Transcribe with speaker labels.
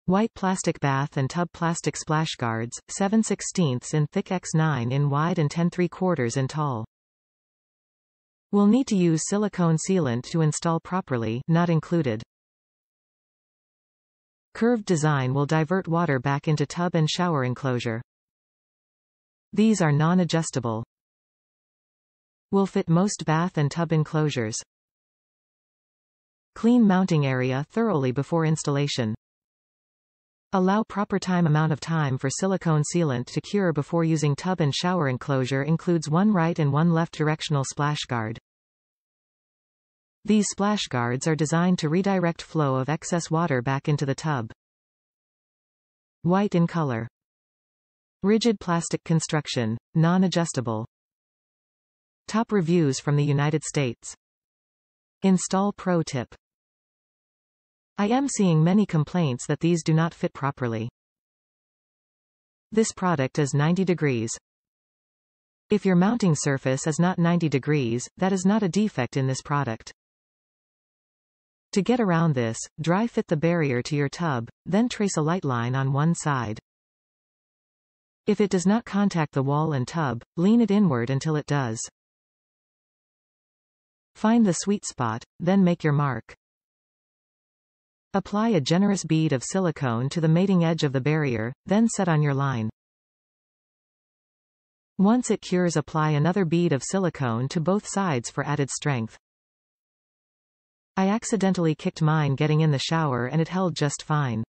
Speaker 1: White plastic bath and tub plastic splash guards, 7/16 in thick x 9 in wide and 10/3 in tall. We'll need to use silicone sealant to install properly, not included. Curved design will divert water back into tub and shower enclosure. These are non-adjustable. Will fit most bath and tub enclosures. Clean mounting area thoroughly before installation. Allow proper amount of time for silicone sealant to cure before using tub and shower enclosure includes one right and one left directional splash guard. These splash guards are designed to redirect flow of excess water back into the tub. White in color. Rigid plastic construction, non-adjustable. Top reviews from the United States. Install pro tip. I am seeing many complaints that these do not fit properly. This product is 90 degrees. If your mounting surface is not 90 degrees, that is not a defect in this product. To get around this, dry fit the barrier to your tub, then trace a light line on one side. If it does not contact the wall and tub, lean it inward until it does. Find the sweet spot, then make your mark. Apply a generous bead of silicone to the mating edge of the barrier, then set on your line. Once it cures, apply another bead of silicone to both sides for added strength. I accidentally kicked mine getting in the shower and it held just fine.